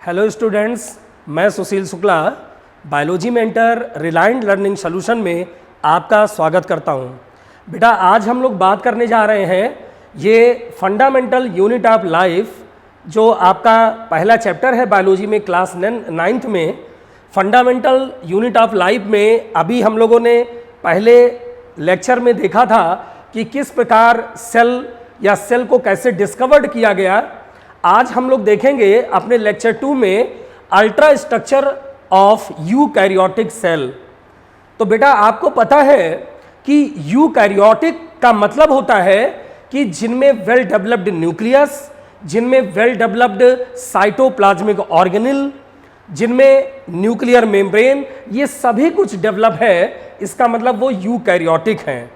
Hello students, मैं Sushil Shukla biology mentor reliant learning solution में आपका स्वागत करता हूं। बेटा आज हम लोग बात करने जा रहे हैं ये फंडामेंटल यूनिट ऑफ लाइफ, जो आपका पहला चैप्टर है बायोलॉजी में क्लास 9th में। फंडामेंटल यूनिट ऑफ लाइफ में अभी हम लोगों ने पहले लेक्चर में देखा था कि किस प्रकार सेल या सेल को कैसे डिस्कवर्ड किया गया। आज हम लोग देखेंगे अपने लेक्चर 2 में ultra structure of eukaryotic cell. तो बेटा आपको पता है कि यूकैरियोटिक का मतलब होता है कि जिनमें वेल डेवलप्ड न्यूक्लियस, जिनमें वेल डेवलप्ड साइटोप्लाज्मिक ऑर्गेनेल, जिनमें न्यूक्लियर मेम्ब्रेन, ये सभी कुछ डेवलप है, इसका मतलब वो यूकैरियोटिक हैं।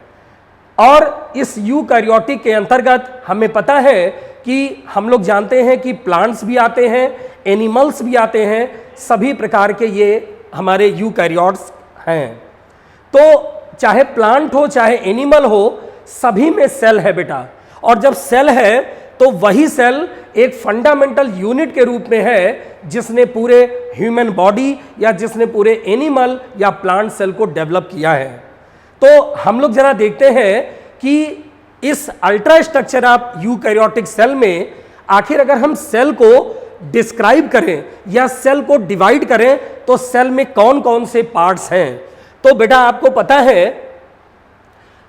और इस यूकैरियोटिक के अंतर्गत हमें पता है कि हम लोग जानते हैं कि प्लांट्स भी आते हैं, एनिमल्स भी आते हैं, सभी प्रकार के ये हमारे यूकैरियोट्स हैं। तो चाहे प्लांट हो चाहे एनिमल हो, सभी में सेल है बेटा। और जब सेल है तो वही सेल एक फंडामेंटल यूनिट के रूप में है जिसने पूरे ह्यूमन बॉडी या जिसने पूरे एनिमल या प्लांट सेल को डेवलप किया है। तो हम लोग जरा देखते हैं कि इस ultra structure of eukaryotic cell में आखिर अगर हम सेल को डिस्क्राइब करें या सेल को डिवाइड करें तो सेल में कौन कौन से पार्ट्स हैं। तो बेटा आपको पता है,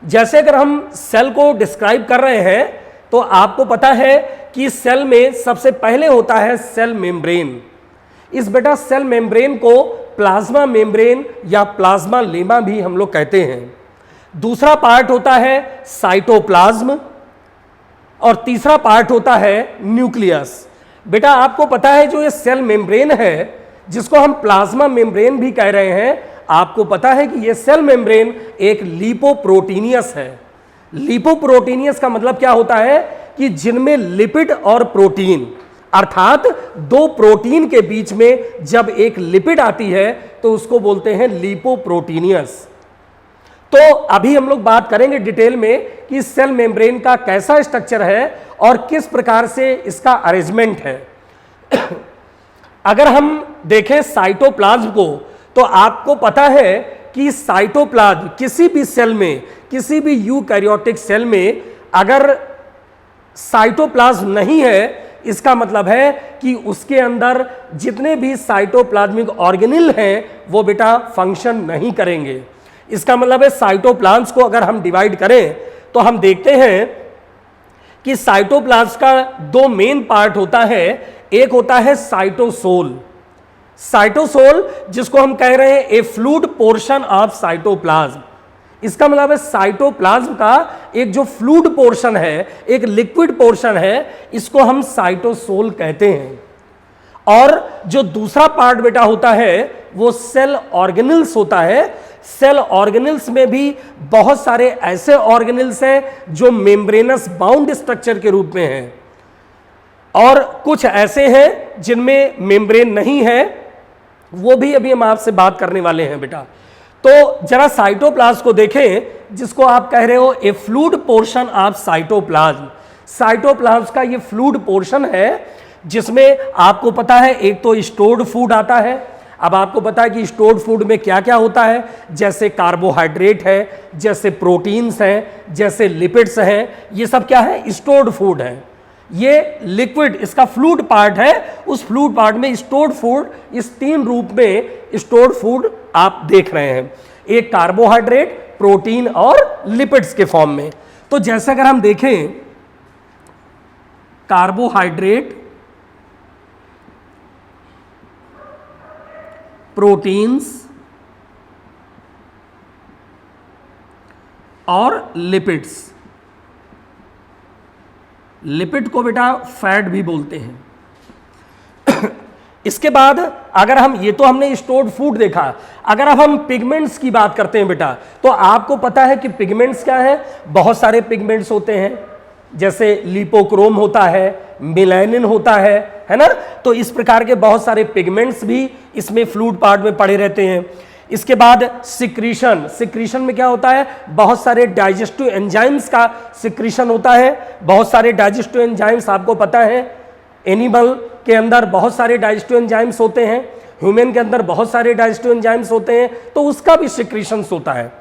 जैसे अगर हम सेल को डिस्क्राइब कर रहे हैं तो आपको पता है कि सेल में सबसे पहले होता है सेल मेम्ब्रेन। इस बेटा सेल मेम्ब्रेन को प्लाज्मा मेम्ब्रेन या प्लाज्मा लेमा भी हम लोग कहते हैं। दूसरा पार्ट होता है साइटोप्लाज्म और तीसरा पार्ट होता है न्यूक्लियस। बेटा आपको पता है जो ये सेल मेम्ब्रेन है, जिसको हम प्लाज्मा मेम्ब्रेन भी कह रहे हैं, आपको पता है कि ये सेल मेम्ब्रेन एक लिपोप्रोटीनियस है। लिपोप्रोटीनियस का मतलब क्या होता है कि जिनमें लिपिड और प्रोटीन, अर्थात दो प्रोटीन के बीच में जब एक लिपिड आती है तो उसको बोलते हैं लिपोप्रोटीनियस। तो अभी हम लोग बात करेंगे डिटेल में कि सेल मेम्ब्रेन का कैसा स्ट्रक्चर है और किस प्रकार से इसका अरेंजमेंट है। अगर हम देखें साइटोप्लाज्म को, तो आपको पता है कि साइटोप्लाज्म किसी भी सेल में, किसी भी यूकैरियोटिक सेल में अगर साइटोप्लाज्म नहीं है, इसका मतलब है कि उसके अंदर जितने भी साइटोप्लाज्मिक ऑर्गेनेल हैं वो बेटा फंक्शन नहीं करेंगे। इसका मतलब है साइटोप्लाज्म को अगर हम डिवाइड करें तो हम देखते हैं कि साइटोप्लाज्म का दो मेन पार्ट होता है। एक होता है साइटोसोल। साइटोसोल जिसको हम कह रहे हैं ए फ्लूइड पोर्शन ऑफ साइटोप्लाज्म। इसका मतलब है साइटोप्लाज्म का एक जो फ्लूइड पोर्शन है, एक लिक्विड पोर्शन है, इसको हम साइटोसोल कहते हैं। और जो दूसरा पार्ट बेटा होता है वो सेल ऑर्गेनेल्स होता है। सेल ऑर्गेनेल्स में भी बहुत सारे ऐसे ऑर्गेनेल्स हैं जो मेम्ब्रेनस बाउंड स्ट्रक्चर के रूप में हैं, और कुछ ऐसे हैं जिनमें मेम्ब्रेन नहीं है, वो भी अभी हम आपसे बात करने वाले हैं बेटा। तो जरा साइटोप्लाज्म को देखें, जिसको आप कह रहे हो ए fluid portion of cytoplasm. Cytoplasm का ये फ्लूइड पोर्शन है जिसमें आपको पता है एक तो स्टोर्ड फूड आता है। अब आपको पता है कि स्टोर्ड फूड में क्या क्या होता है, जैसे कार्बोहाइड्रेट है, जैसे प्रोटीन्स हैं, जैसे लिपिड्स हैं, ये सब क्या है, स्टोर्ड फूड है। ये लिक्विड, इसका फ्लूइड पार्ट है, उस फ्लूइड पार्ट में स्टोर्ड फूड, इस तीन रूप में स्टोर्ड फूड आप देख रहे हैं, एक कार्बोहाइड्रेट, प्रोटीन और लिपिड्स के फॉर्म में। तो जैसे अगर हम देखें कार्बोहाइड्रेट, प्रोटीन्स और लिपिड्स। लिपिड को बेटा फैट भी बोलते हैं। इसके बाद अगर हम, ये तो हमने स्टोर्ड फूड देखा, अगर अब हम पिगमेंट्स की बात करते हैं बेटा, तो आपको पता है कि पिगमेंट्स क्या है, बहुत सारे पिगमेंट्स होते हैं, जैसे लिपोक्रोम होता है, मेलानिन होता है ना। तो इस प्रकार के बहुत सारे पिगमेंट्स भी इसमें फ्लूइड पार्ट में पड़े रहते हैं। इसके बाद सिक्रीशन, सिक्रीशन में क्या होता है, बहुत सारे डाइजेस्टिव एंजाइम्स का सिक्रीशन होता है। बहुत सारे डाइजेस्टिव एंजाइम्स आपको पता है एनिमल के अंदर बहुत सारे डाइजेस्टिव एंजाइम्स होते हैं, ह्यूमन के अंदर बहुत सारे डाइजेस्टिव एंजाइम्स होते हैं, तो उसका भी सिक्रीशंस होता है।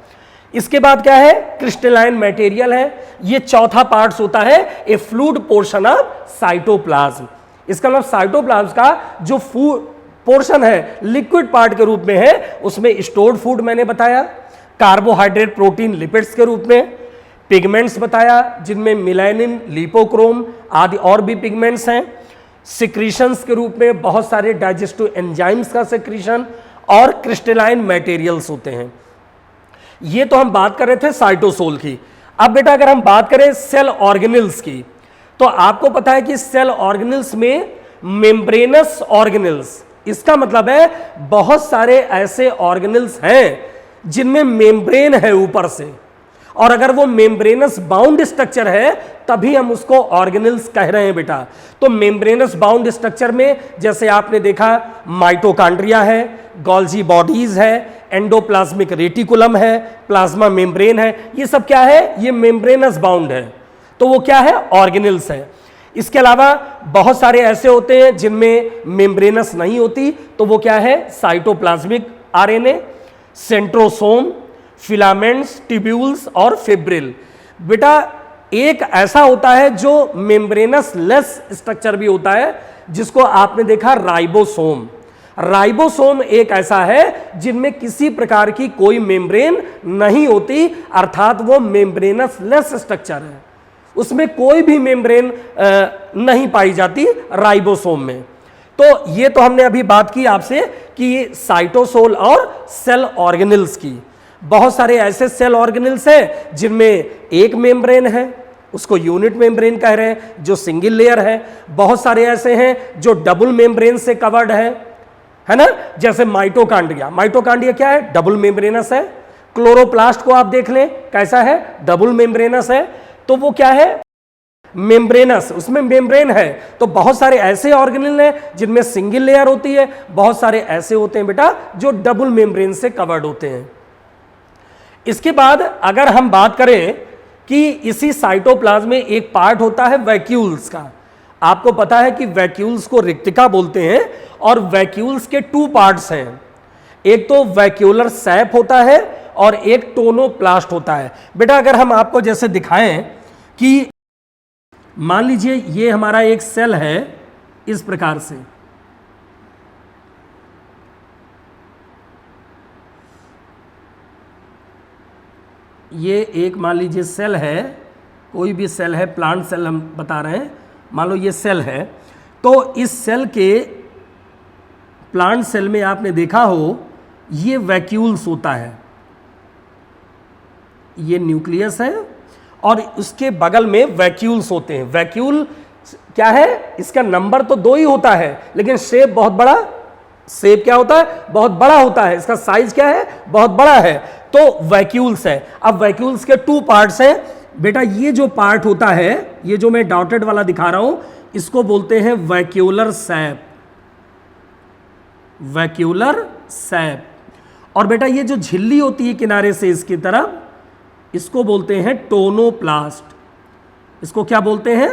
इसके बाद क्या है, क्रिस्टलाइन मटेरियल है। ये चौथा पार्ट्स होता है ए फ्लूइड पोर्शन ऑफ साइटोप्लाज्म। इसका मतलब साइटोप्लाज्म का जो पोर्शन है लिक्विड पार्ट के रूप में है, उसमें स्टोर्ड फूड मैंने बताया, कार्बोहाइड्रेट, प्रोटीन, लिपिड्स के रूप में, पिगमेंट्स बताया जिनमें मिलेनिन, लिपोक्रोम आदि और भी पिगमेंट्स हैं, सिक्रीशंस के रूप में बहुत सारे डाइजेस्टिव एंजाइम्स का सिक्रीशन और क्रिस्टलाइन मटेरियल्स होते हैं। ये तो हम बात कर रहे थे साइटोसोल की। अब बेटा अगर हम बात करें सेल ऑर्गेनेल्स की, तो आपको पता है कि सेल ऑर्गेनेल्स में मेम्ब्रेनस ऑर्गेनेल्स, इसका मतलब है बहुत सारे ऐसे ऑर्गेनेल्स हैं जिनमें मेम्ब्रेन है ऊपर से, और अगर वो मेम्ब्रेनस बाउंड स्ट्रक्चर है तभी हम उसको ऑर्गेनेल्स कह रहे हैं बेटा। तो मेम्ब्रेनस बाउंड स्ट्रक्चर में जैसे आपने देखा माइटोकॉन्ड्रिया है, गोल्जी बॉडीज है, एंडोप्लाज्मिक रेटिकुलम है, प्लाज्मा मेम्ब्रेन है, ये सब क्या है, ये मेम्ब्रेनस बाउंड है, तो वो क्या है, ऑर्गेनेल्स है। इसके अलावा बहुत सारे ऐसे होते हैं जिनमें मेम्ब्रेनस नहीं होती, तो वो क्या है, cytoplasmic RNA, centrosome, filaments, tubules और फिब्रिल। बेटा एक ऐसा होता है जो मेम्ब्रेनस लेस स्ट्रक्चर भी होता है, जिसको आपने देखा राइबोसोम। राइबोसोम एक ऐसा है जिनमें किसी प्रकार की कोई मेम्ब्रेन नहीं होती, अर्थात वो मेम्ब्रेनस लेस स्ट्रक्चर है, उसमें कोई भी मेम्ब्रेन नहीं पाई जाती राइबोसोम में। तो ये तो हमने अभी बात की आपसे कि साइटोसोल और सेल ऑर्गेनेल्स की। बहुत सारे ऐसे सेल ऑर्गेनेल्स हैं जिनमें एक मेम्ब्रेन है, उसको यूनिट मेम्ब्रेन कह रहे हैं, जो सिंगल लेयर है। बहुत सारे ऐसे हैं जो डबल मेम्ब्रेन से कवर्ड है ना, जैसे माइटोकॉन्ड्रिया। माइटोकॉन्ड्रिया क्या है, डबल मेम्ब्रेनस है। क्लोरोप्लास्ट को आप देख लें कैसा है, डबल मेम्ब्रेनस है, तो वो क्या है, मेम्ब्रेनस, उसमें मेम्ब्रेन है। तो बहुत सारे ऐसे ऑर्गेनेल हैं जिनमें सिंगल लेयर होती है, बहुत सारे ऐसे होते हैं बेटा जो डबल मेम्ब्रेन से कवर्ड होते हैं। इसके बाद अगर हम बात करें कि इसी साइटोप्लाज्म में एक पार्ट होता है वैक्यूल्स का। आपको पता है कि वैक्यूल्स को रिक्तिका बोलते हैं, और वैक्यूल्स के टू पार्ट्स हैं, एक तो वैक्यूलर सैप होता है और एक टोनोप्लास्ट होता है। बेटा अगर हम आपको जैसे दिखाएं कि मान लीजिए ये हमारा एक सेल है इस प्रकार से, ये एक मान लीजिए सेल है, कोई भी सेल है, प्लांट सेल हम बता रहे हैं, मान लो ये सेल है, तो इस सेल के, प्लांट सेल में आपने देखा हो ये वैक्यूल्स होता है, ये न्यूक्लियस है और उसके बगल में वैक्यूल्स होते हैं। वैक्यूल क्या है, इसका नंबर तो 2 ही होता है, लेकिन शेप बहुत बड़ा, शेप क्या होता है, बहुत बड़ा होता है, इसका साइज क्या है, बहुत बड़ा है, तो वैक्यूल्स है। अब वैक्यूल्स के 2 पार्ट्स हैं बेटा। ये जो पार्ट होता है, ये जो मैं डॉटेड वाला दिखा रहा हूं, इसको बोलते हैं वैक्यूलर सैप, वैक्यूलर सैप। और बेटा ये जो झिल्ली होती है किनारे से इसकी तरफ, इसको बोलते हैं टोनोप्लास्ट, इसको क्या बोलते हैं,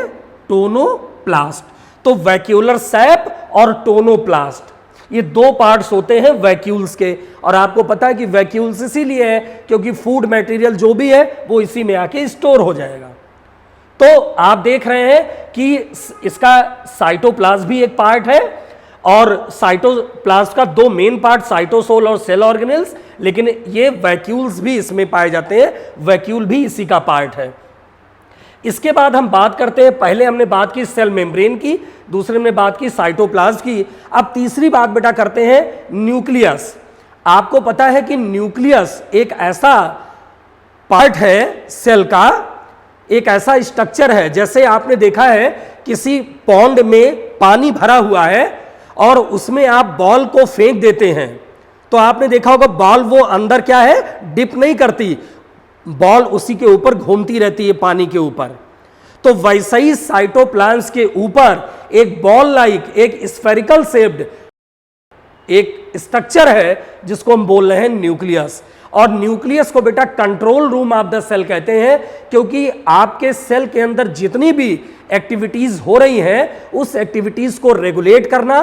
टोनोप्लास्ट। तो वैक्यूलर सैप और टोनोप्लास्ट, ये 2 पार्ट्स होते हैं वैक्यूल्स के। और आपको पता है कि वैक्यूल्स इसीलिए है क्योंकि फूड मटेरियल जो भी है वो इसी में आके स्टोर हो जाएगा। तो आप देख रहे हैं कि इसका साइटोप्लाज्म भी एक पार्ट है, और साइटोप्लाज्म का 2 मेन पार्ट साइटोसोल और सेल ऑर्गेनेल्स, लेकिन ये वैक्यूल्स भी इसमें पाए जाते हैं, वैक्यूल भी इसी का पार्ट है। इसके बाद हम बात करते हैं, पहले हमने बात की सेल मेम्ब्रेन की, दूसरे में बात की साइटोप्लाज्म की, अब तीसरी बात बेटा करते हैं न्यूक्लियस। आपको पता है कि न्यूक्लियस एक ऐसा पार्ट है सेल का, एक ऐसा स्ट्रक्चर है, जैसे आपने देखा है किसी पॉन्ड में पानी भरा हुआ है और उसमें आप बॉल को फेंक देते हैं, तो आपने देखा होगा बॉल वो अंदर क्या है, डिप नहीं करती, बॉल उसी के ऊपर घूमती रहती है पानी के ऊपर। तो वैसे ही साइटोप्लाज्म के ऊपर एक बॉल लाइक, एक स्फेरिकल शेप्ड एक स्ट्रक्चर है जिसको हम बोल रहे हैं न्यूक्लियस। और न्यूक्लियस को बेटा control room of the cell कहते हैं, क्योंकि आपके सेल के अंदर जितनी भी एक्टिविटीज हो रही हैं उस एक्टिविटीज को रेगुलेट करना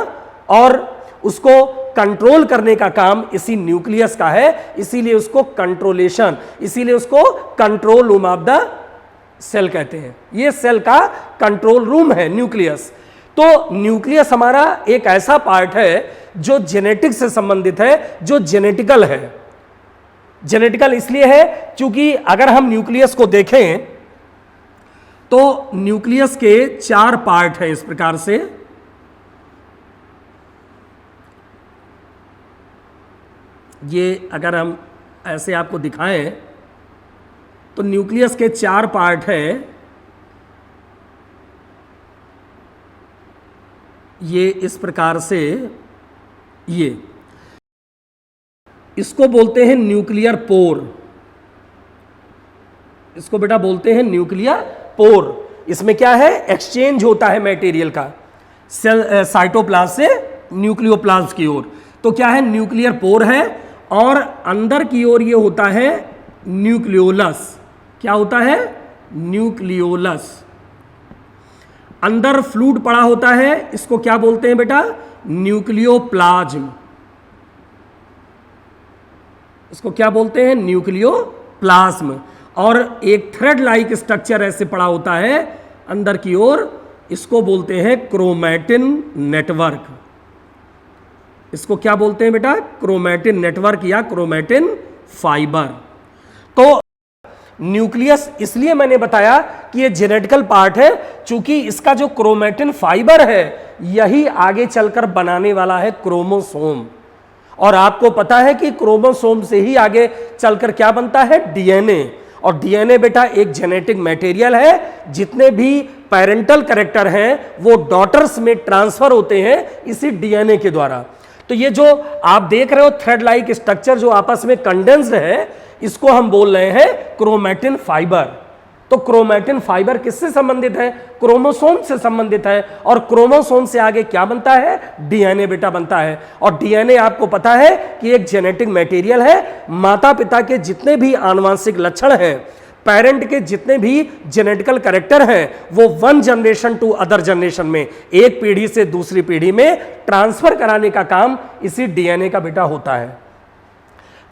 और उसको कंट्रोल करने का काम इसी न्यूक्लियस का है, इसीलिए उसको कंट्रोलेशन, इसीलिए उसको control room of the cell कहते हैं। ये सेल का कंट्रोल रूम है न्यूक्लियस। तो न्यूक्लियस हमारा एक ऐसा पार्ट है जो जेनेटिक्स से संबंधित है, जो जेनेटिकल है। जेनेटिकल इसलिए है क्योंकि अगर हम न्यूक्लियस को देखें तो न्यूक्लियस के 4 पार्ट हैं इस प्रकार से। ये अगर हम ऐसे आपको दिखाएं तो न्यूक्लियस के 4 पार्ट हैं। ये इस प्रकार से, ये इसको बोलते हैं न्यूक्लियर पोर। इसको बेटा बोलते हैं न्यूक्लियर पोर। इसमें क्या है, एक्सचेंज होता है मटेरियल का सेल साइटोप्लाज्म से न्यूक्लियोप्लाज्म की ओर। तो क्या है, न्यूक्लियर पोर है और अंदर की ओर ये होता है न्यूक्लियोलस। क्या होता है, न्यूक्लियोलस। अंदर फ्लूइड पड़ा होता है, इसको क्या बोलते हैं बेटा, न्यूक्लियोप्लाज्म। इसको क्या बोलते हैं, न्यूक्लियोप्लाज्म। और एक थ्रेड लाइक स्ट्रक्चर ऐसे पड़ा होता है अंदर की ओर, इसको बोलते हैं क्रोमैटिन नेटवर्क। इसको क्या बोलते हैं बेटा, क्रोमैटिन नेटवर्क या क्रोमैटिन फाइबर। तो न्यूक्लियस इसलिए मैंने बताया कि ये जेनेटिकल पार्ट है, क्योंकि इसका जो क्रोमैटिन फाइबर है यही आगे चलकर बनाने वाला है क्रोमोसोम। और आपको पता है कि क्रोमोसोम से ही आगे चलकर क्या बनता है, डीएनए। और डीएनए बेटा एक जेनेटिक मटेरियल है। जितने भी पेरेंटल कैरेक्टर हैं वो डॉटर्स में ट्रांसफर होते हैं इसी डीएनए के द्वारा। तो ये जो आप देख रहे हो थ्रेड लाइक स्ट्रक्चर जो आपस में कंडेंस्ड है, इसको हम बोल रहे हैं क्रोमैटिन फाइबर। तो क्रोमैटिन फाइबर किससे संबंधित है, क्रोमोसोम से संबंधित है। और क्रोमोसोम से आगे क्या बनता है, डीएनए बेटा बनता है। और डीएनए आपको पता है कि एक जेनेटिक मटेरियल है। माता पिता के जितने भी आनुवंशिक लक्षण हैं, पेरेंट के जितने भी जेनेटिकल कैरेक्टर हैं, वो one generation to other generation में, एक पीढ़ी से दूसरी पीढ़ी में ट्रांसफर कराने का काम इसी डीएनए का बेटा होता है।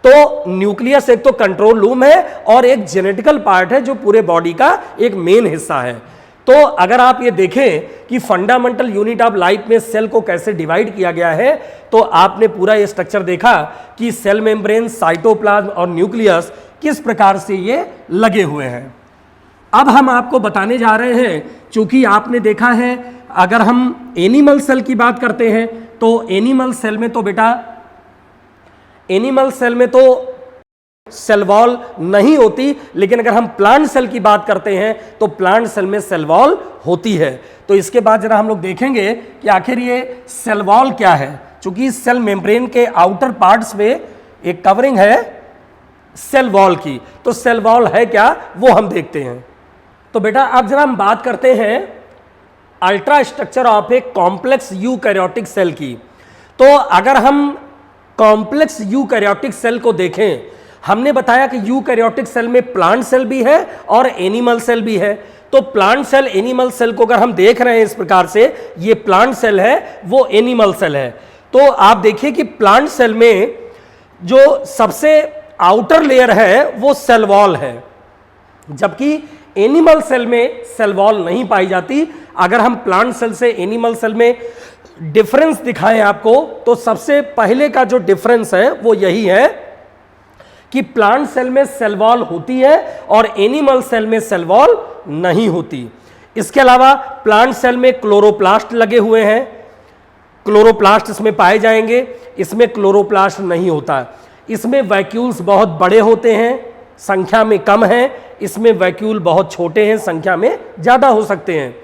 तो न्यूक्लियस एक तो कंट्रोल रूम है और एक जेनेटिकल पार्ट है जो पूरे बॉडी का एक मेन हिस्सा है। तो अगर आप ये देखें कि फंडामेंटल यूनिट ऑफ लाइफ में सेल को कैसे डिवाइड किया गया है, तो आपने पूरा ये स्ट्रक्चर देखा कि सेल मेम्ब्रेन, साइटोप्लाज्म और न्यूक्लियस किस प्रकार से ये लगे हुए हैं। अब हम आपको बताने जा रहे हैं, क्योंकि आपने देखा है अगर हम एनिमल सेल की बात करते हैं तो एनिमल सेल में तो बेटा एनिमल सेल में तो सेल वॉल नहीं होती, लेकिन अगर हम प्लांट सेल की बात करते हैं तो प्लांट सेल में सेल वॉल होती है। तो इसके बाद जरा हम लोग देखेंगे कि आखिर ये सेल वॉल क्या है। चूंकि सेल मेम्ब्रेन के आउटर पार्ट्स में एक कवरिंग है सेल वॉल की, तो सेल वॉल है क्या वो हम देखते हैं। तो बेटा अब जरा हम बात करते हैं ultra structure of a complex eukaryotic cell की। तो अगर हम कॉम्प्लेक्स यूकैरियोटिक सेल को देखें, हमने बताया कि यूकैरियोटिक सेल में प्लांट सेल भी है और एनिमल सेल भी है। तो प्लांट सेल एनिमल सेल को अगर हम देख रहे हैं इस प्रकार से, ये प्लांट सेल है, वो एनिमल सेल है। तो आप देखिए कि प्लांट सेल में जो सबसे आउटर लेयर है वो सेल वॉल है, जबकि एनिमल सेल में सेल वॉल नहीं पाई जाती। अगर हम प्लांट सेल से एनिमल सेल में डिफरेंस दिखाएं आपको, तो सबसे पहले का जो डिफरेंस है वो यही है कि प्लांट सेल में सेल वॉल होती है और एनिमल सेल में सेल वॉल नहीं होती। इसके अलावा प्लांट सेल में क्लोरोप्लास्ट लगे हुए हैं, क्लोरोप्लास्ट इसमें पाए जाएंगे, इसमें क्लोरोप्लास्ट नहीं होता। इसमें वैक्यूल्स बहुत बड़े होते हैं, संख्या में कम है, इसमें वैक्यूल बहुत छोटे हैं, संख्या में ज़्यादा हो सकते हैं।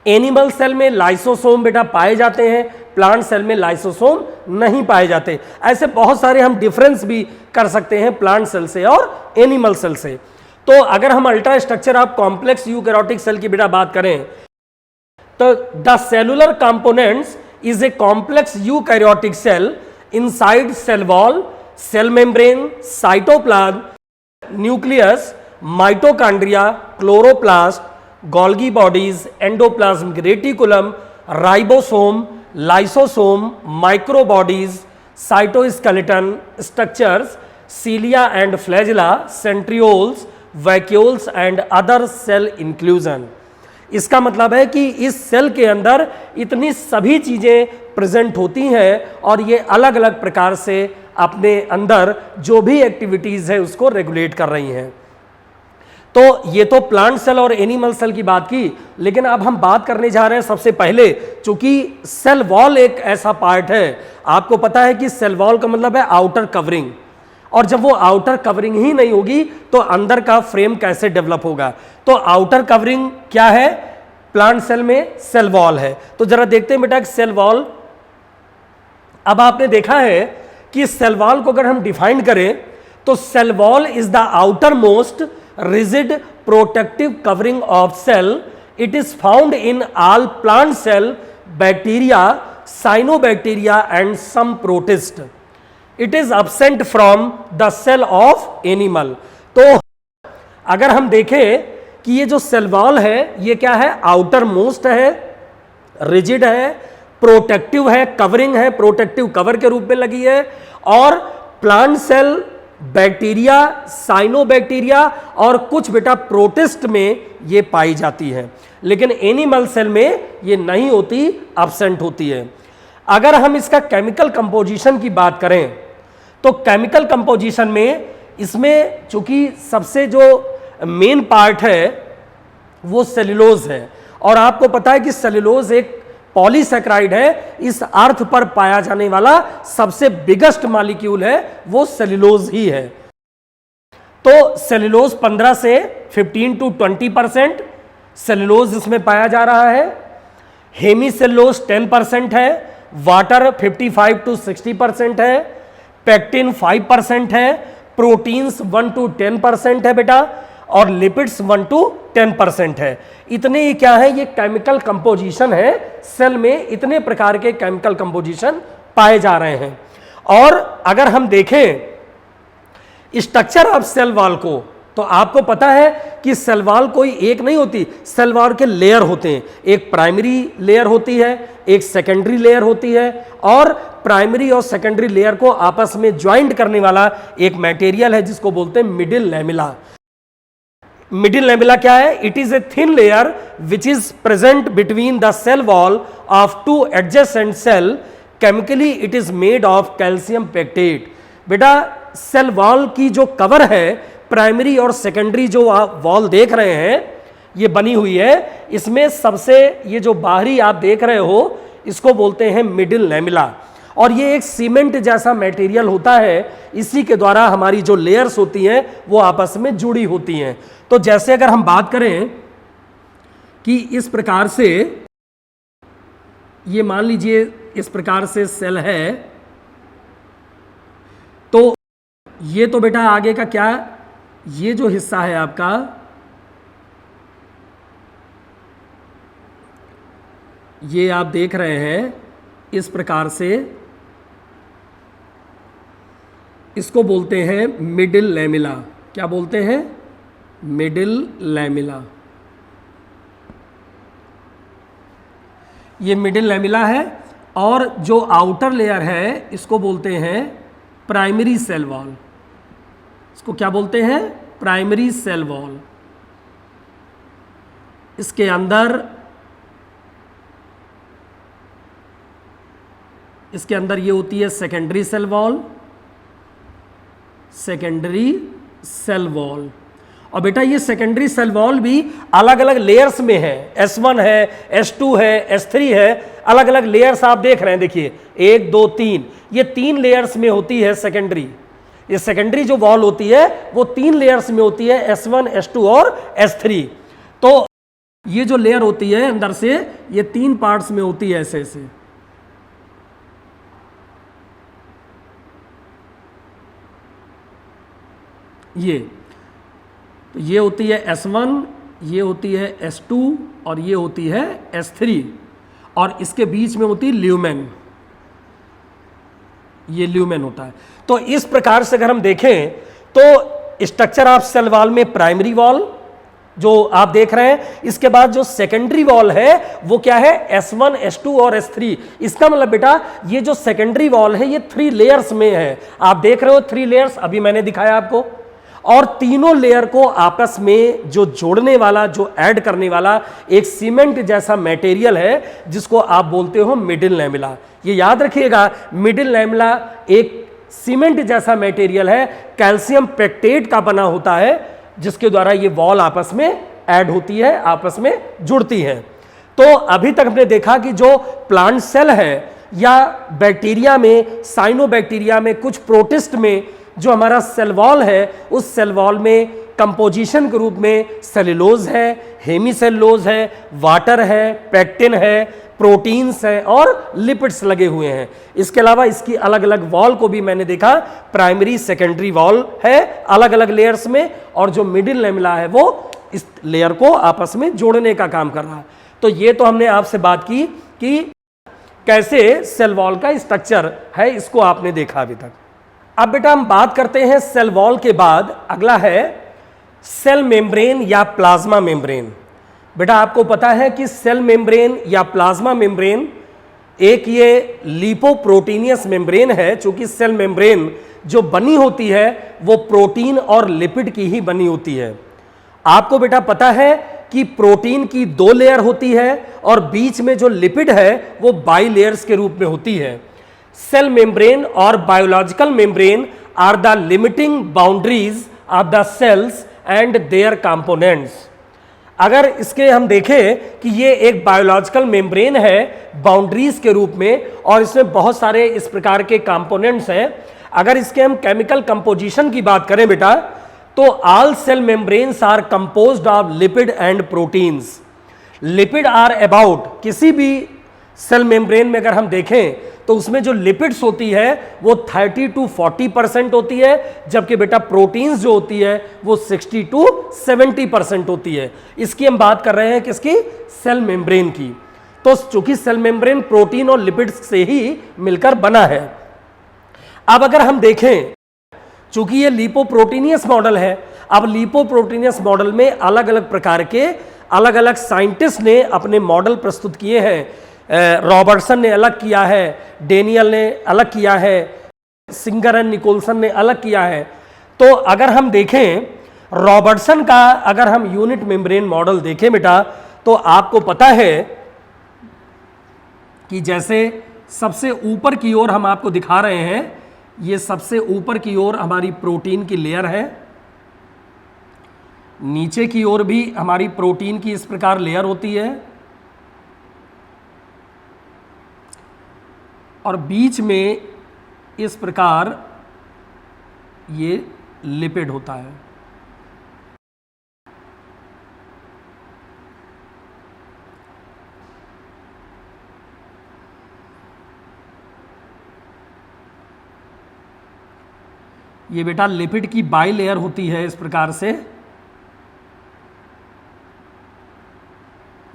एनिमल सेल में लाइसोसोम बेटा पाए जाते हैं, प्लांट सेल में लाइसोसोम नहीं पाए जाते। ऐसे बहुत सारे हम डिफरेंस भी कर सकते हैं प्लांट सेल से और एनिमल सेल से। तो अगर हम ultra structure of complex eukaryotic cell की बेटा बात करें, तो the cellular components is a complex eukaryotic cell inside cell wall cell membrane, cytoplasm, nucleus, mitochondria, chloroplast, Golgi bodies, endoplasmic reticulum, ribosome, lysosome, microbodies, cytoskeleton structures, cilia and flagella, centrioles, vacuoles and other cell inclusion. इसका मतलब है कि इस cell के अंदर इतनी सभी चीजें प्रेजेंट होती हैं और ये अलग अलग प्रकार से अपने अंदर जो भी एक्टिविटीज है उसको रेगुलेट कर रही हैं। तो ये तो प्लांट सेल और एनिमल सेल की बात की, लेकिन अब हम बात करने जा रहे हैं सबसे पहले, चूंकि सेल वॉल एक ऐसा पार्ट है, आपको पता है कि सेल वॉल का मतलब है आउटर कवरिंग, और जब वो आउटर कवरिंग ही नहीं होगी तो अंदर का फ्रेम कैसे डेवलप होगा। तो आउटर कवरिंग क्या है प्लांट सेल में? सेल वॉल है। तो जरा देखते हैं बेटा सेल वॉल। अब आपने देखा है कि सेल वॉल को अगर हम डिफाइन करें तो cell wall is the outermost rigid protective covering of cell. It is found in all plant cell, bacteria, cyanobacteria and some protist. It is absent from the cell of animal. तो अगर हम देखें कि ये जो cell wall है ये क्या है? आउटर मोस्ट है, रिजिड है, प्रोटेक्टिव है, कवरिंग है, प्रोटेक्टिव कवर के रूप में लगी है, और प्लांट सेल, बैक्टीरिया, साइनोबैक्टीरिया और कुछ बेटा प्रोटिस्ट में ये पाई जाती है, लेकिन एनिमल सेल में ये नहीं होती, एब्सेंट होती है। अगर हम इसका केमिकल कंपोजिशन की बात करें तो केमिकल कंपोजिशन में इसमें चूंकि सबसे जो मेन पार्ट है वो सेल्यूलोज है, और आपको पता है कि सेल्यूलोज एक पॉलीसैकेराइड है, इस अर्थ पर पाया जाने वाला सबसे बिगेस्ट मॉलिक्यूल है वो सेल्यूलोज ही है। तो सेल्यूलोज 15 से 15 to 20% सेल्यूलोज इसमें पाया जा रहा है, हेमीसेल्यूलोज 10% है, वाटर 55 to 60% है, पेक्टिन 5% है, प्रोटीन्स 1 to 10% है बेटा, और लिपिड्स 1 to 10% है। इतने ही क्या है? ये केमिकल कंपोजिशन है, सेल में इतने प्रकार के केमिकल कंपोजिशन पाए जा रहे हैं। और अगर हम देखें स्ट्रक्चर ऑफ सेल वॉल को तो आपको पता है कि सेल वॉल कोई एक नहीं होती, सेल वॉल के लेयर होते हैं। एक प्राइमरी लेयर होती है, एक सेकेंडरी लेयर होती है, और प्राइमरी और सेकेंडरी लेयर को आपस में ज्वाइंट करने वाला एक मटेरियल है जिसको बोलते हैं मिडिल लैमेला। मिडिल लैमेला क्या है? It is a thin layer which is present between the cell wall of two adjacent cell. Chemically it is made of calcium pectate. बेटा सेल वॉल की जो कवर है, प्राइमरी और secondary जो आप wall देख रहे हैं ये बनी हुई है, इसमें सबसे ये जो बाहरी आप देख रहे हो इसको बोलते हैं मिडिल लैमेला, और ये एक सीमेंट जैसा मटेरियल होता है, इसी के द्वारा हमारी जो लेयर्स होती हैं वो आपस में जुड़ी होती हैं। तो जैसे अगर हम बात करें कि इस प्रकार से ये मान लीजिए इस प्रकार से सेल है, तो ये तो बेटा आगे का क्या, ये जो हिस्सा है आपका ये आप देख रहे हैं इस प्रकार से, इसको बोलते हैं मिडिल लैमेला। क्या बोलते हैं? Middle lamella. ये मिडिल लैमेला है, और जो आउटर लेयर है इसको बोलते हैं प्राइमरी सेल वॉल। इसको क्या बोलते हैं? Primary cell wall. इसके अंदर ये होती है secondary cell wall, secondary cell wall. और बेटा ये सेकेंडरी सेल वॉल भी अलग अलग लेयर्स में है, S1 है, S2 है, S3 है, अलग अलग लेयर्स आप देख रहे हैं। देखिए 1 2 3, ये 3 लेयर्स में होती है सेकेंडरी। ये सेकेंडरी जो वॉल होती है वो 3 लेयर्स में होती है, S1, S2 और S3। तो ये जो लेयर होती है अंदर से ये 3 पार्ट्स में होती है, ऐसे ऐसे। तो ये होती है S1, ये होती है S2 और ये होती है S3, और इसके बीच में होती है ल्यूमेन। ये ल्यूमेन होता है। तो इस प्रकार से अगर हम देखें तो स्ट्रक्चर ऑफ सेल वॉल में प्राइमरी वॉल जो आप देख रहे हैं, इसके बाद जो सेकेंडरी वॉल है वो क्या है, S1, S2 और S3। इसका मतलब बेटा ये जो सेकेंडरी वॉल है ये 3 लेयर्स में है। आप देख रहे हो 3 लेयर्स, अभी मैंने दिखाया आपको, और तीनों लेयर को आपस में जो जोड़ने वाला, जो ऐड करने वाला एक सीमेंट जैसा मटेरियल है जिसको आप बोलते हो मिडिल लैमेला। ये याद रखिएगा, मिडिल लैमेला एक सीमेंट जैसा मटेरियल है, कैल्शियम पेक्टेट का बना होता है, जिसके द्वारा ये वॉल आपस में ऐड होती है, आपस में जुड़ती है। तो अभी तक हमने देखा कि जो प्लांट सेल है या बैक्टीरिया में, साइनोबैक्टीरिया में, कुछ प्रोटिस्ट में जो हमारा सेल वॉल है, उस सेल वॉल में कंपोजिशन के रूप में सेलुलोज है, हेमीसेलुलोज है, वाटर है, पेक्टिन है, प्रोटीन्स हैं और लिपिड्स लगे हुए हैं। इसके अलावा इसकी अलग अलग वॉल को भी मैंने देखा, प्राइमरी सेकेंडरी वॉल है अलग अलग लेयर्स में, और जो मिडिल लैमेला है वो इस लेयर को आपस में जोड़ने का काम कर रहा है। तो ये तो हमने आपसे बात की कि कैसे सेल वॉल का स्ट्रक्चर है, इसको आपने देखा अभी तक। अब बेटा हम बात करते हैं सेल वॉल के बाद, अगला है सेल मेम्ब्रेन या प्लाज्मा मेम्ब्रेन। बेटा आपको पता है कि सेल मेम्ब्रेन या प्लाज्मा मेम्ब्रेन एक ये लिपोप्रोटीनियस मेम्ब्रेन है। चूंकि सेल मेम्ब्रेन जो बनी होती है वो प्रोटीन और लिपिड की ही बनी होती है। आपको बेटा पता है कि प्रोटीन की 2 लेयर होती है और बीच में जो लिपिड है वो बाइलेयर्स के रूप में होती है। सेल मेम्ब्रेन और biological membrane are the limiting boundaries of the cells and their components. अगर इसके हम देखें कि ये एक बायोलॉजिकल मेम्ब्रेन है बाउंड्रीज के रूप में, और इसमें बहुत सारे इस प्रकार के कंपोनेंट्स हैं। अगर इसके हम केमिकल कंपोजिशन की बात करें बेटा, तो all cell membranes are composed of lipid and proteins. Lipid are about, किसी भी सेल मेम्ब्रेन में अगर हम देखें तो उसमें जो लिपिड्स होती है वो 30 to 40% होती है, जबकि बेटा प्रोटीन्स जो होती है वो 60 to 70% होती है। इसकी हम बात कर रहे हैं किसकी, सेल मेम्ब्रेन की। तो चूंकि सेल मेम्ब्रेन प्रोटीन और लिपिड्स से ही मिलकर बना है। अब अगर हम देखें, चूंकि ये लिपोप्रोटीनियस मॉडल है, अब लिपोप्रोटीनियस मॉडल में अलग अलग प्रकार के अलग अलग साइंटिस्ट ने अपने मॉडल प्रस्तुत किए हैं। रॉबर्टसन ने अलग किया है, डेनियल ने अलग किया है, सिंगर एंड निकोलसन ने अलग किया है। तो अगर हम देखें रॉबर्टसन का, अगर हम यूनिट मेम्ब्रेन मॉडल देखें बेटा, तो आपको पता है कि जैसे सबसे ऊपर की ओर हम आपको दिखा रहे हैं, ये सबसे ऊपर की ओर हमारी प्रोटीन की लेयर है, नीचे की ओर भी हमारी प्रोटीन की इस प्रकार लेयर होती है, और बीच में इस प्रकार ये लिपिड होता है। ये बेटा लिपिड की बाई लेयर होती है इस प्रकार से।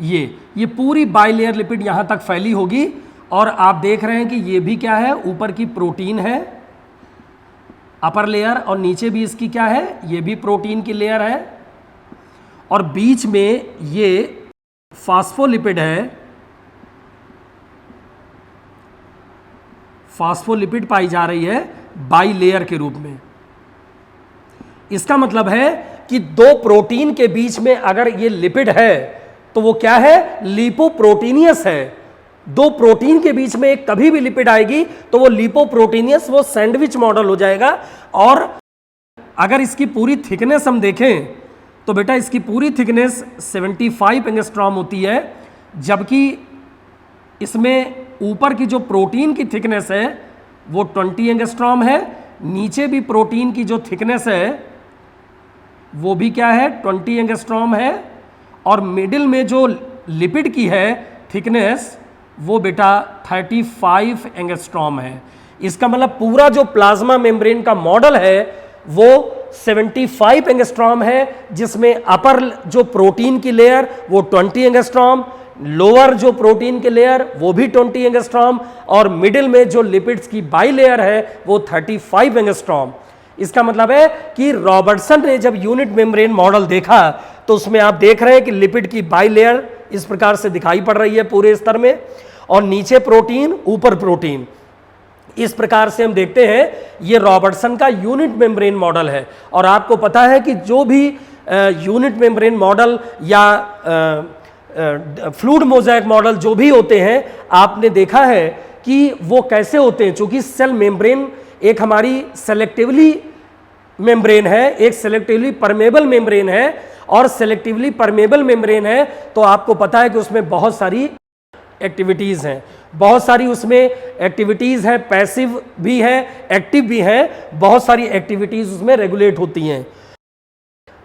ये पूरी बाई लेयर लिपिड यहां तक फैली होगी, और आप देख रहे हैं कि ये भी क्या है, ऊपर की प्रोटीन है अपर लेयर, और नीचे भी इसकी क्या है, ये भी प्रोटीन की लेयर है, और बीच में ये फास्फोलिपिड है, फास्फोलिपिड पाई जा रही है बाई लेयर के रूप में। इसका मतलब है कि 2 प्रोटीन के बीच में अगर ये लिपिड है तो वो क्या है, लिपोप्रोटीनियस है। 2 प्रोटीन के बीच में एक कभी भी लिपिड आएगी तो वो लिपोप्रोटीनियस, वो सैंडविच मॉडल हो जाएगा। और अगर इसकी पूरी थिकनेस हम देखें तो बेटा इसकी पूरी थिकनेस 75 एंगस्ट्रॉम होती है, जबकि इसमें ऊपर की जो प्रोटीन की थिकनेस है वो 20 एंगस्ट्रॉम है, नीचे भी प्रोटीन की जो थिकनेस है वो भी क्या है, 20 एंगस्ट्रॉम है, और मिडिल में जो लिपिड की है थिकनेस वो बेटा 35 एंगस्ट्रॉम है। इसका मतलब पूरा जो प्लाज्मा मेम्ब्रेन का मॉडल है वो 75 एंगस्ट्रॉम है, जिसमें अपर जो प्रोटीन की लेयर वो 20 एंगस्ट्रॉम, लोअर जो प्रोटीन के लेयर वो भी 20 एंगस्ट्रॉम, और मिडिल में जो लिपिड्स की बाई लेयर है वो 35 एंगस्ट्रॉम। इसका मतलब है कि रॉबर्टसन ने जब यूनिट मेम्ब्रेन मॉडल देखा तो उसमें आप देख रहे हैं कि लिपिड की बाई लेयर इस प्रकार से दिखाई पड़ रही है पूरे स्तर में, और नीचे प्रोटीन ऊपर प्रोटीन। इस प्रकार से हम देखते हैं ये रॉबर्टसन का यूनिट मेम्ब्रेन मॉडल है। और आपको पता है कि जो भी यूनिट मेम्ब्रेन मॉडल या फ्लूइड मोज़ेक मॉडल जो भी होते हैं, आपने देखा है कि वो कैसे होते हैं। चूंकि सेल मेम्ब्रेन एक हमारी सेलेक्टिवली मेम्ब्रेन है, एक सेलेक्टिवली परमेबल मेम्ब्रेन है, और सेलेक्टिवली परमेबल मेम्ब्रेन है तो आपको पता है कि उसमें बहुत सारी एक्टिविटीज़ हैं, बहुत सारी उसमें एक्टिविटीज़ हैं, पैसिव भी है, एक्टिव भी है, बहुत सारी एक्टिविटीज़ उसमें रेगुलेट होती हैं।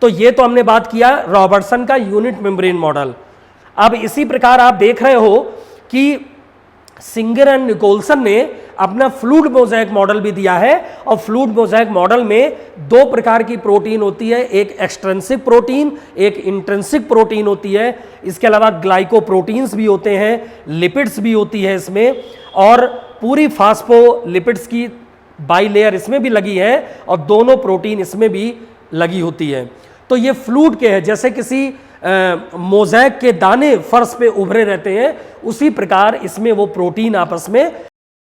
तो ये तो हमने बात किया रॉबर्टसन का यूनिट मेम्ब्रेन मॉडल। अब इसी प्रकार आप देख रहे हो कि सिंगर एंड निकोलसन ने अपना फ्लूइड मोज़ेक मॉडल भी दिया है, और फ्लूइड मोज़ेक मॉडल में दो प्रकार की प्रोटीन होती है, एक एक्सट्रिंसिक प्रोटीन, एक इंट्रिंसिक प्रोटीन होती है। इसके अलावा ग्लाइकोप्रोटीन्स भी होते हैं, लिपिड्स भी होती है इसमें, और पूरी फास्फोलिपिड्स की बाई लेयर इसमें भी लगी है, और दोनों प्रोटीन इसमें भी लगी होती है। तो ये फ्लूइड के है, जैसे किसी मोज़ेक के दाने फर्श पे उभरे रहते हैं, उसी प्रकार इसमें वो प्रोटीन आपस में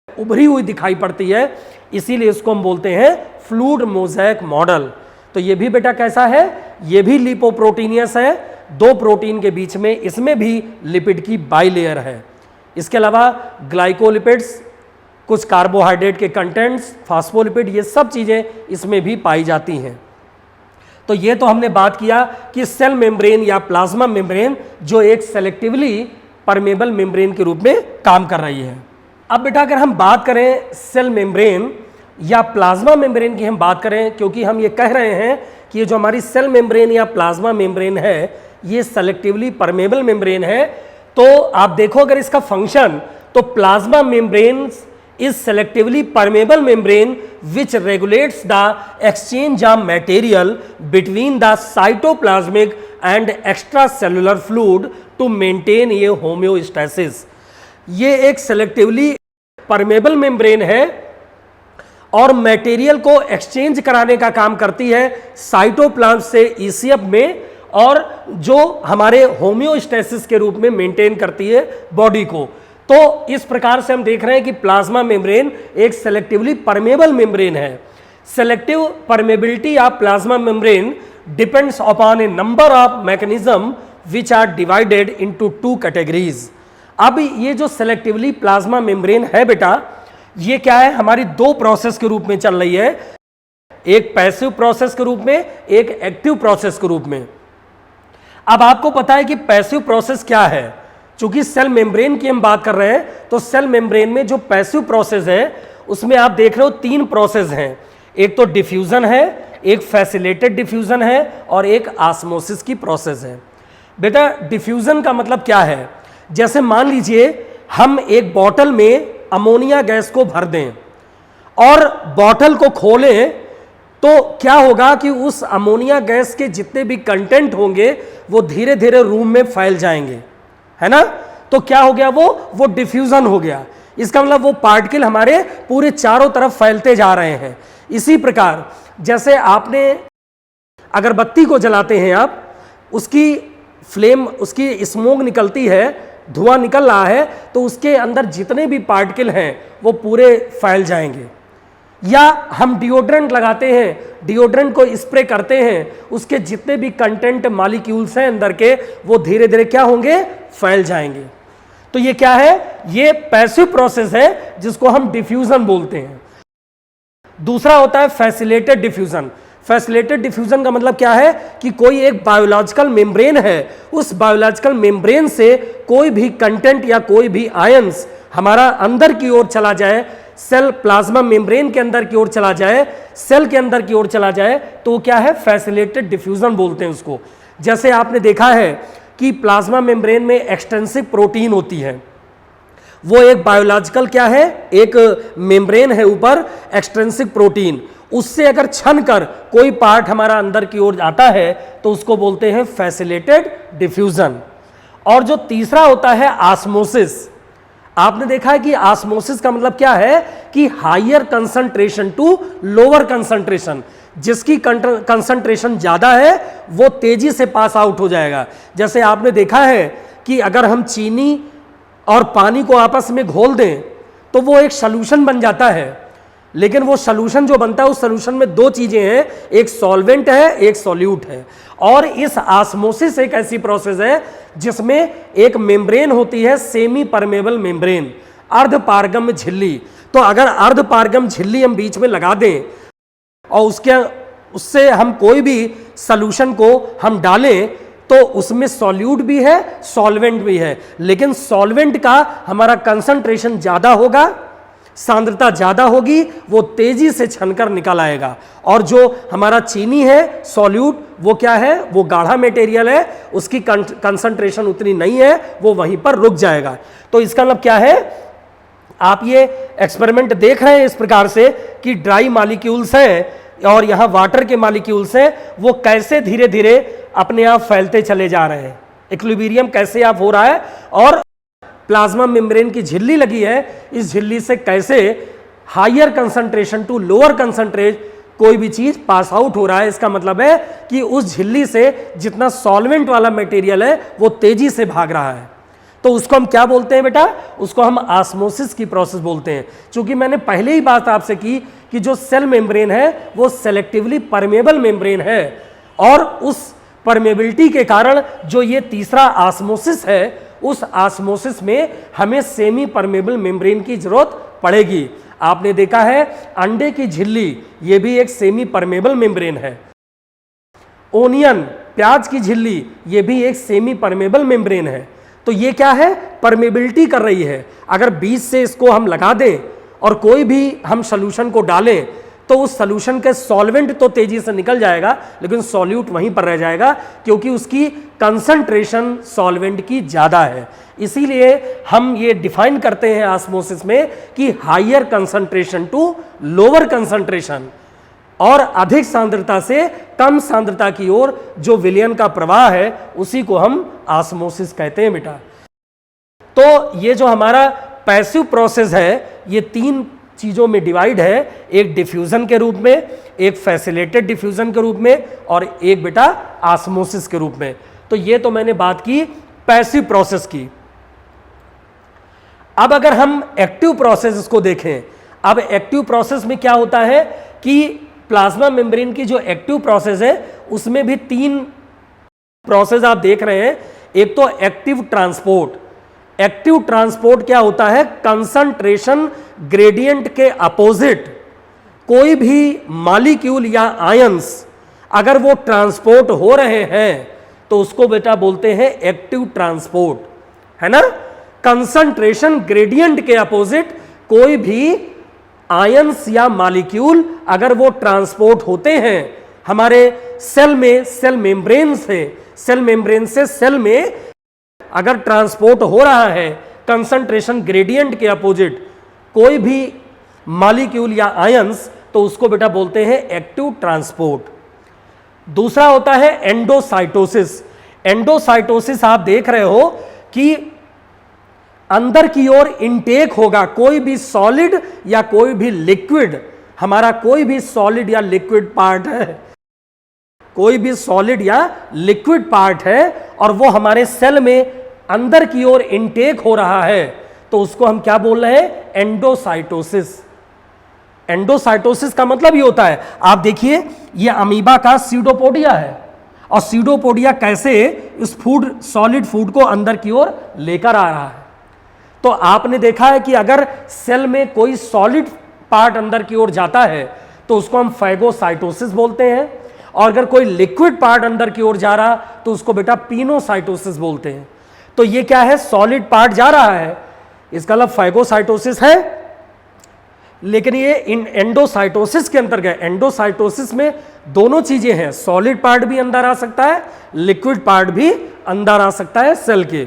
उभरी हुई दिखाई पड़ती है, इसीलिए इसको हम बोलते हैं फ्लूइड मोज़ेक मॉडल। तो ये भी बेटा कैसा है, ये भी लिपोप्रोटीनियस है, दो प्रोटीन के बीच में इसमें भी लिपिड की बाई लेयर है। इसके अलावा ग्लाइकोलिपिड्स, कुछ कार्बोहाइड्रेट के कंटेंट्स, फास्फोलिपिड, ये सब चीज़ें इसमें भी पाई जाती हैं। तो ये तो हमने बात किया कि सेल मेम्ब्रेन या प्लाज्मा मेम्ब्रेन जो एक सेलेक्टिवली परमेबल मेम्ब्रेन के रूप में काम कर रही है। अब बेटा अगर हम बात करें सेल मेम्ब्रेन या प्लाज्मा मेम्ब्रेन की हम बात करें, क्योंकि हम ये कह रहे हैं कि ये जो हमारी सेल मेम्ब्रेन या प्लाज्मा मेम्ब्रेन है ये सेलेक्टिवली परमेबल मेम्ब्रेन है, तो आप देखो अगर इसका फंक्शन, तो plasma membrane is selectively permeable membrane which regulates the exchange of material between the cytoplasmic and extracellular fluid to maintain ये homeostasis। ये एक selectively permeable membrane है और मटेरियल को एक्सचेंज कराने का काम करती है साइटोप्लाज्म से ईसीएफ में, और जो हमारे होम्योस्टेसिस के रूप में मेंटेन करती है बॉडी को। तो इस प्रकार से हम देख रहे हैं कि प्लाज्मा मेम्ब्रेन एक सेलेक्टिवली परमेबल मेम्ब्रेन है। Selective permeability of plasma membrane depends upon a number of mechanism which are divided into two categories. अब ये जो सेलेक्टिवली प्लाज्मा मेम्ब्रेन है बेटा, ये क्या है, हमारी दो प्रोसेस के रूप में चल रही है, एक पैसिव प्रोसेस के रूप में, एक एक्टिव प्रोसेस के रूप में। अब आपको पता है कि पैसिव प्रोसेस क्या है, चूंकि सेल मेम्ब्रेन की हम बात कर रहे हैं, तो सेल मेम्ब्रेन में जो पैसिव प्रोसेस है उसमें आप देख रहे हो तीन प्रोसेस हैं, एक तो डिफ्यूजन है, एक फैसिलिटेटेड डिफ्यूजन है, और एक ऑस्मोसिस की प्रोसेस है। बेटा डिफ्यूजन का मतलब क्या है, जैसे मान लीजिए हम एक बॉटल में अमोनिया गैस को भर दें और बॉटल को खोलें, तो क्या होगा कि उस अमोनिया गैस के जितने भी कंटेंट होंगे वो धीरे धीरे रूम में फैल जाएंगे, है ना। तो क्या हो गया, वो डिफ्यूजन हो गया। इसका मतलब वो पार्टिकल हमारे पूरे चारों तरफ फैलते जा रहे हैं। इसी प्रकार जैसे आपने अगरबत्ती को जलाते हैं आप, उसकी फ्लेम, उसकी स्मोक निकलती है, धुआं निकल रहा है, तो उसके अंदर जितने भी पार्टिकल हैं वो पूरे फैल जाएंगे। या हम डिओड्रेंट लगाते हैं, डिओड्रेंट को स्प्रे करते हैं, उसके जितने भी कंटेंट मॉलिक्यूल्स हैं अंदर के वो धीरे धीरे क्या होंगे, फैल जाएंगे। तो ये क्या है, ये पैसिव प्रोसेस है जिसको हम डिफ्यूजन बोलते हैं। दूसरा होता है फैसिलिटेटेड डिफ्यूजन। फैसिलिटेटेड डिफ्यूजन का मतलब क्या है कि कोई एक बायोलॉजिकल मेम्ब्रेन है, उस बायोलॉजिकल मेम्ब्रेन से कोई भी कंटेंट या कोई भी आयंस हमारा अंदर की ओर चला जाए, सेल प्लाज्मा मेम्ब्रेन के अंदर की ओर चला जाए, सेल के अंदर की ओर चला जाए, तो क्या है, फैसिलिटेटेड डिफ्यूजन बोलते हैं उसको। जैसे आपने देखा है कि प्लाज्मा मेम्ब्रेन में एक्सटेंसिव प्रोटीन होती है, वो एक बायोलॉजिकल क्या है, एक मेम्ब्रेन है ऊपर, एक्सटेंसिव प्रोटीन, उससे अगर छन कर कोई पार्ट हमारा अंदर की ओर आता है तो उसको बोलते हैं फैसिलिटेटेड डिफ्यूजन। और जो तीसरा होता है ऑस्मोसिस। आपने देखा है कि ऑस्मोसिस का मतलब क्या है कि higher concentration to lower concentration, जिसकी कंसंट्रेशन ज्यादा है वो तेजी से पास आउट हो जाएगा। जैसे आपने देखा है कि अगर हम चीनी और पानी को आपस में घोल दें तो वो एक सॉल्यूशन बन जाता है, लेकिन वो सॉल्यूशन जो बनता है उस सॉल्यूशन में दो चीजें हैं, एक सॉल्वेंट है एक सॉल्यूट है। और इस ऑस्मोसिस एक ऐसी प्रोसेस है जिसमें एक मेम्ब्रेन होती है, सेमी परमेबल मेम्ब्रेन, अर्धपारगम्य झिल्ली। तो अगर अर्धपारगम्य झिल्ली हम बीच में लगा दें और उससे हम कोई भी सॉल्यूशन को हम डालें तो उसमें सॉल्यूट भी है सॉल्वेंट भी है, लेकिन सॉल्वेंट का हमारा कंसंट्रेशन ज्यादा होगा, सांद्रता ज्यादा होगी, वो तेजी से छनकर निकल आएगा। और जो हमारा चीनी है सॉल्यूट, वो क्या है, वो गाढ़ा मटेरियल है, उसकी कंसंट्रेशन उतनी नहीं है, वो वहीं पर रुक जाएगा। तो इसका मतलब क्या है, आप ये एक्सपेरिमेंट देख रहे हैं इस प्रकार से कि ड्राई मॉलिक्यूल्स हैं और यहां वाटर के मॉलिक्यूल्स हैं, वो कैसे धीरे धीरे अपने आप फैलते चले जा रहे हैं, इक्विलिब्रियम कैसे आप हो रहा है, और प्लाज्मा मेम्ब्रेन की झिल्ली लगी है, इस झिल्ली से कैसे higher concentration to lower concentrate कोई भी चीज पास आउट हो रहा है। इसका मतलब है कि उस झिल्ली से जितना सॉल्वेंट वाला मटेरियल है वो तेजी से भाग रहा है। तो उसको हम क्या बोलते हैं बेटा, उसको हम ऑस्मोसिस की प्रोसेस बोलते हैं। क्योंकि मैंने पहले ही बात आपसे की कि जो सेल मेम्ब्रेन है वो सेलेक्टिवली परमेबल मेम्ब्रेन है, और उस परमेबिलिटी के कारण जो ये तीसरा ऑस्मोसिस है, उस ऑस्मोसिस में हमें सेमी परमेबल मेम्ब्रेन की जरूरत पड़ेगी। आपने देखा है अंडे की झिल्ली, ये भी एक सेमी परमेबल मेम्ब्रेन है। ओनियन, प्याज की झिल्ली, ये भी एक सेमी परमेबल मेम्ब्रेन है। तो ये क्या है, परमेबिलिटी कर रही है। अगर बीच से इसको हम लगा दें और कोई भी हम सॉल्यूशन को डालें तो उस सॉल्यूशन के सॉल्वेंट तो तेजी से निकल जाएगा, लेकिन सॉल्यूट वहीं पर रह जाएगा, क्योंकि उसकी कंसंट्रेशन सॉल्वेंट की ज्यादा है। इसीलिए हम ये डिफाइन करते हैं ऑस्मोसिस में कि higher concentration to lower concentration, और अधिक सांद्रता से कम सांद्रता की ओर जो विलयन का प्रवाह है उसी को हम ऑस्मोसिस कहते हैं बेटा। तो ये जो हमारा पैसिव प्रोसेस है ये तीन चीजों में डिवाइड है, एक डिफ्यूजन के रूप में, एक फैसिलिटेटेड डिफ्यूजन के रूप में, और एक बेटा ऑस्मोसिस के रूप में। तो ये तो मैंने बात की पैसिव प्रोसेस की। अब अगर हम एक्टिव प्रोसेस को देखें, अब एक्टिव प्रोसेस में क्या होता है कि प्लाज्मा मेम्ब्रेन की जो एक्टिव प्रोसेस है उसमें भी तीन प्रोसेस आप देख रहे हैं। एक तो एक्टिव ट्रांसपोर्ट। एक्टिव ट्रांसपोर्ट क्या होता है, कंसंट्रेशन ग्रेडियंट के अपोजिट कोई भी मॉलिक्यूल या आयंस अगर वो ट्रांसपोर्ट हो रहे हैं तो उसको बेटा बोलते हैं एक्टिव ट्रांसपोर्ट, है ना। कंसंट्रेशन ग्रेडियंट के अपोजिट कोई भी आयंस या मॉलिक्यूल अगर वो ट्रांसपोर्ट होते हैं हमारे सेल में, सेल मेम्ब्रेन से सेल में अगर ट्रांसपोर्ट हो रहा है कंसंट्रेशन ग्रेडियंट के अपोजिट कोई भी मॉलिक्यूल या आयंस, तो उसको बेटा बोलते हैं एक्टिव ट्रांसपोर्ट। दूसरा होता है एंडोसाइटोसिस। एंडोसाइटोसिस आप देख रहे हो कि अंदर की ओर इनटेक होगा कोई भी सॉलिड या कोई भी लिक्विड, हमारा कोई भी सॉलिड या लिक्विड पार्ट है, कोई भी सॉलिड या लिक्विड पार्ट है और वो हमारे सेल में अंदर की ओर इनटेक हो रहा है, तो उसको हम क्या बोल रहे हैं, एंडोसाइटोसिस। एंडोसाइटोसिस का मतलब ये होता है, आप देखिए ये अमीबा का सीडोपोडिया है, और सीडोपोडिया कैसे इस फूड, सॉलिड फूड को अंदर की ओर लेकर आ रहा है। तो आपने देखा है कि अगर सेल में कोई सॉलिड पार्ट अंदर की ओर जाता है तो उसको हम फैगोसाइटोसिस बोलते हैं, और अगर कोई लिक्विड पार्ट अंदर की ओर जा रहा तो उसको बेटा पिनोसाइटोसिस बोलते हैं। तो ये क्या है, सॉलिड पार्ट जा रहा है, इसका मतलब फैगोसाइटोसिस है, लेकिन ये इन एंडोसाइटोसिस के अंतर्गत, एंडोसाइटोसिस में दोनों चीजें हैं, सॉलिड पार्ट भी अंदर आ सकता है, लिक्विड पार्ट भी अंदर आ सकता है सेल के।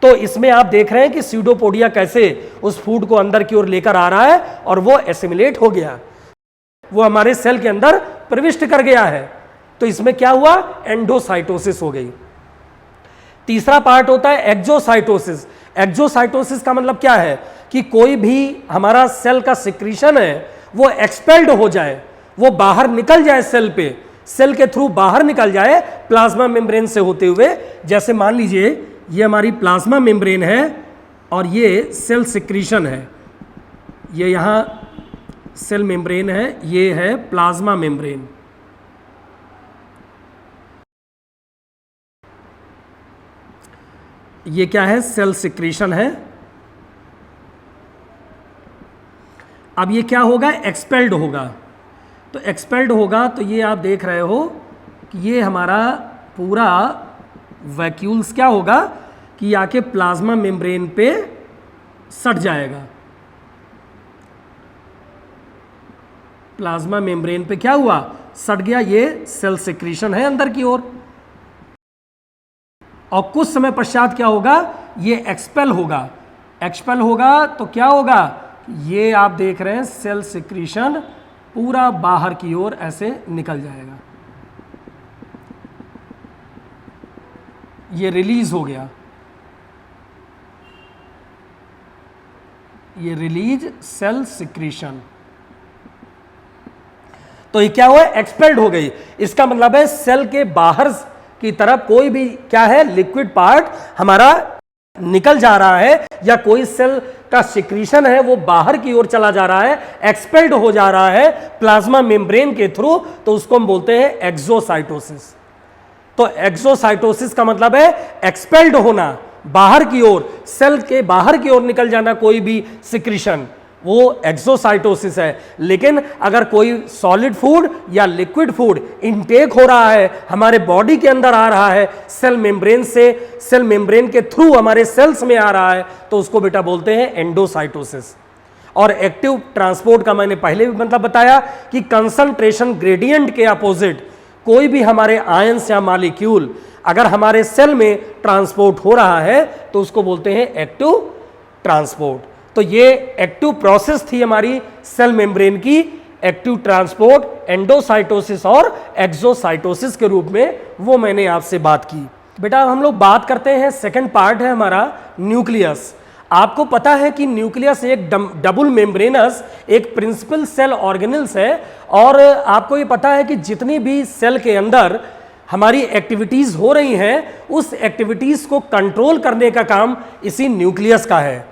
तो इसमें आप देख रहे हैं कि सीडोपोडिया कैसे उस फूड को अंदर की ओर लेकर आ रहा है और वो एसिमिलेट हो गया, वो हमारे सेल के अंदर प्रविष्ट कर गया है। तो इसमें क्या हुआ, एंडोसाइटोसिस हो गई। तीसरा पार्ट होता है एक्सोसाइटोसिस। एक्सोसाइटोसिस का मतलब क्या है कि कोई भी हमारा सेल का सिक्रीशन है वो एक्सपेल्ड हो जाए, वो बाहर निकल जाए, सेल के थ्रू बाहर निकल जाए प्लाज्मा मेम्ब्रेन से होते हुए। जैसे मान लीजिए ये हमारी प्लाज्मा मेम्ब्रेन है और ये सेल सिक्रीशन है, ये यहाँ सेल मेम्ब्रेन है, ये है प्लाज्मा मेम्ब्रेन। ये क्या है? सेल सिक्रीशन है। अब ये क्या होगा? एक्सपेल्ड होगा। तो एक्सपेल्ड होगा तो ये आप देख रहे हो कि ये हमारा पूरा वैक्यूल्स क्या होगा कि आके प्लाज्मा मेम्ब्रेन पे सट जाएगा। प्लाज्मा मेम्ब्रेन पे क्या हुआ? सट गया। ये सेल सिक्रीशन है अंदर की ओर। और कुछ समय पश्चात क्या होगा? ये एक्सपेल होगा। एक्सपेल होगा तो क्या होगा? ये आप देख रहे हैं सेल सिक्रीशन पूरा बाहर की ओर ऐसे निकल जाएगा। ये रिलीज हो गया, ये रिलीज सेल सिक्रीशन। तो ये क्या हुआ? एक्सपेल्ड हो गई। इसका मतलब है सेल के बाहर की तरफ कोई भी क्या है? लिक्विड पार्ट हमारा निकल जा रहा है, या कोई सेल का सिक्रीशन है वो बाहर की ओर चला जा रहा है, एक्सपेल्ड हो जा रहा है प्लाज्मा मेम्ब्रेन के थ्रू, तो उसको हम बोलते हैं एक्सोसाइटोसिस। तो एक्सोसाइटोसिस का मतलब है एक्सपेल्ड होना, बाहर की ओर, सेल के बाहर की ओर निकल जाना कोई भी सिक्रीशन, वो एक्सोसाइटोसिस है। लेकिन अगर कोई सॉलिड फूड या लिक्विड फूड इनटेक हो रहा है, हमारे बॉडी के अंदर आ रहा है, सेल मेम्ब्रेन से, सेल मेम्ब्रेन के थ्रू हमारे सेल्स में आ रहा है, तो उसको बेटा बोलते हैं एंडोसाइटोसिस। और एक्टिव ट्रांसपोर्ट का मैंने पहले भी मतलब बताया कि कंसंट्रेशन ग्रेडियंट के अपोजिट कोई भी हमारे आयंस या मॉलिक्यूल अगर हमारे सेल में ट्रांसपोर्ट हो रहा है तो उसको बोलते हैं एक्टिव ट्रांसपोर्ट। तो ये एक्टिव प्रोसेस थी हमारी सेल मेम्ब्रेन की, एक्टिव ट्रांसपोर्ट, एंडोसाइटोसिस और एक्सोसाइटोसिस के रूप में, वो मैंने आपसे बात की। बेटा हम लोग बात करते हैं, सेकंड पार्ट है हमारा न्यूक्लियस। आपको पता है कि न्यूक्लियस एक डबल मेम्ब्रेनस एक प्रिंसिपल सेल ऑर्गेनेल्स है, और आपको ये पता है कि जितनी भी सेल के अंदर हमारी एक्टिविटीज हो रही हैं, उस एक्टिविटीज को कंट्रोल करने का काम इसी न्यूक्लियस का है।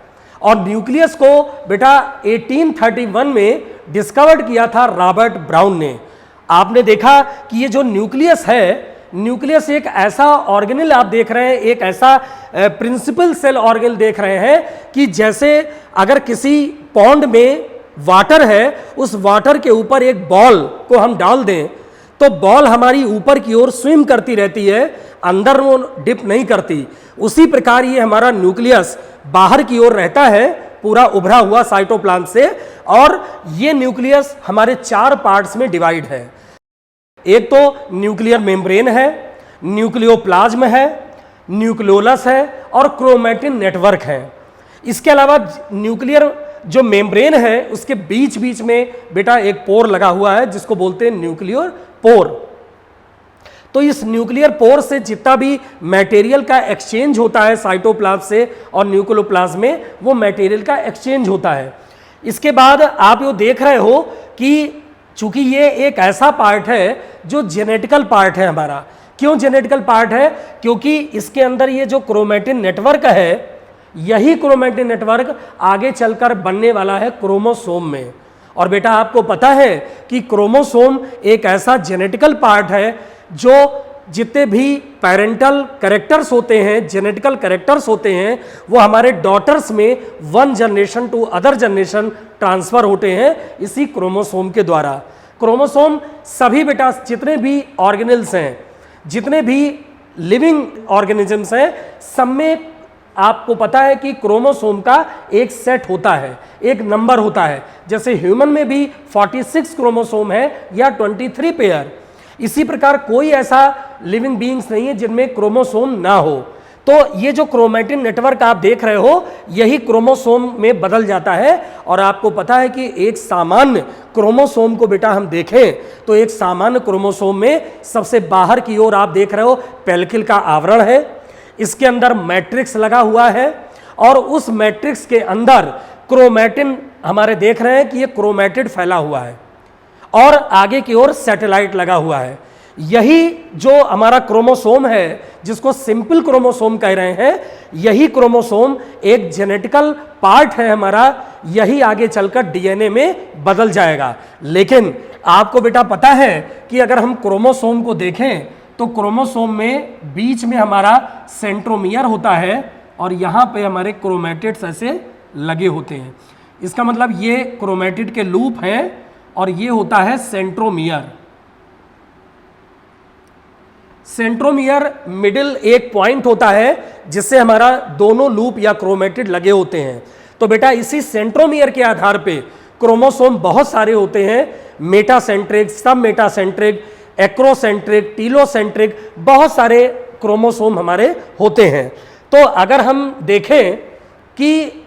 और न्यूक्लियस को बेटा 1831 में डिस्कवर्ड किया था रॉबर्ट ब्राउन ने। आपने देखा कि ये जो न्यूक्लियस है, न्यूक्लियस एक ऐसा ऑर्गेनेल आप देख रहे हैं, एक ऐसा प्रिंसिपल सेल ऑर्गेनेल देख रहे हैं कि जैसे अगर किसी पॉन्ड में वाटर है, उस वाटर के ऊपर एक बॉल को हम डाल दें तो बॉल हमारी ऊपर की ओर स्विम करती रहती है, अंदर वो डिप नहीं करती। उसी प्रकार ये हमारा न्यूक्लियस बाहर की ओर रहता है, पूरा उभरा हुआ साइटोप्लाज्म से, और ये न्यूक्लियस हमारे 4 पार्ट्स में डिवाइड है। एक तो न्यूक्लियर मेम्ब्रेन है, न्यूक्लियोप्लाज्म है, न्यूक्लियोलस है और क्रोमैटिन नेटवर्क है। इसके अलावा न्यूक्लियर जो मेम्ब्रेन है उसके बीच बीच में बेटा एक पोर लगा हुआ है जिसको बोलते हैं न्यूक्लियर पोर। तो इस न्यूक्लियर पोर से जितना भी मटेरियल का एक्सचेंज होता है साइटोप्लाज्म से और न्यूक्लियोप्लाज्म में, वो मटेरियल का एक्सचेंज होता है। इसके बाद आप ये देख रहे हो कि चूंकि ये एक ऐसा पार्ट है जो जेनेटिकल पार्ट है हमारा। क्यों जेनेटिकल पार्ट है? क्योंकि इसके अंदर ये जो क्रोमैटिन नेटवर्क है, यही क्रोमैटिन नेटवर्क आगे चलकर बनने वाला है क्रोमोसोम में। और बेटा आपको पता है कि क्रोमोसोम एक ऐसा जेनेटिकल पार्ट है जो जितने भी पेरेंटल कैरेक्टर्स होते हैं, जेनेटिकल कैरेक्टर्स होते हैं, वो हमारे डॉटर्स में one generation to other generation transfer होते हैं इसी क्रोमोसोम के द्वारा। क्रोमोसोम सभी बेटा जितने भी ऑर्गेनेल्स हैं, जितने भी लिविंग ऑर्गेनिजम्स हैं, सब में आपको पता है कि क्रोमोसोम का एक सेट होता है, एक नंबर होता है। जैसे ह्यूमन में भी 46 क्रोमोसोम है या 23 पेयर। इसी प्रकार कोई ऐसा लिविंग बीइंग्स नहीं है जिनमें क्रोमोसोम ना हो। तो ये जो क्रोमैटिन नेटवर्क आप देख रहे हो, यही क्रोमोसोम में बदल जाता है। और आपको पता है कि एक सामान्य क्रोमोसोम को बेटा हम देखें तो एक सामान्य क्रोमोसोम में सबसे बाहर की ओर आप देख रहे हो पेल्किल का आवरण है। इसके अंदर मैट्रिक्स लगा हुआ है और उस मैट्रिक्स के अंदर क्रोमैटिन हमारे देख रहे हैं कि ये क्रोमैटिड फैला हुआ है और आगे की ओर सैटेलाइट लगा हुआ है। यही जो हमारा क्रोमोसोम है जिसको सिंपल क्रोमोसोम कह रहे हैं, यही क्रोमोसोम एक जेनेटिकल पार्ट है हमारा, यही आगे चलकर डीएनए में बदल जाएगा। लेकिन आपको बेटा पता है कि अगर हम क्रोमोसोम को देखें तो क्रोमोसोम में बीच में हमारा सेंट्रोमियर होता है और यहाँ पे हमारे क्रोमैटिड्स ऐसे लगे होते हैं। इसका मतलब ये क्रोमैटिड के लूप हैं और ये होता है सेंट्रोमियर। सेंट्रोमियर मिडिल एक पॉइंट होता है जिससे हमारा दोनों लूप या क्रोमैटिड लगे होते हैं। तो बेटा इसी सेंट्रोमियर के आधार पे क्रोमोसोम बहुत सारे होते हैं, मेटासेंट्रिक, सब मेटासेंट्रिक, एक्रोसेंट्रिक, टीलोसेंट्रिक, बहुत सारे क्रोमोसोम हमारे होते हैं। तो अगर हम देखें कि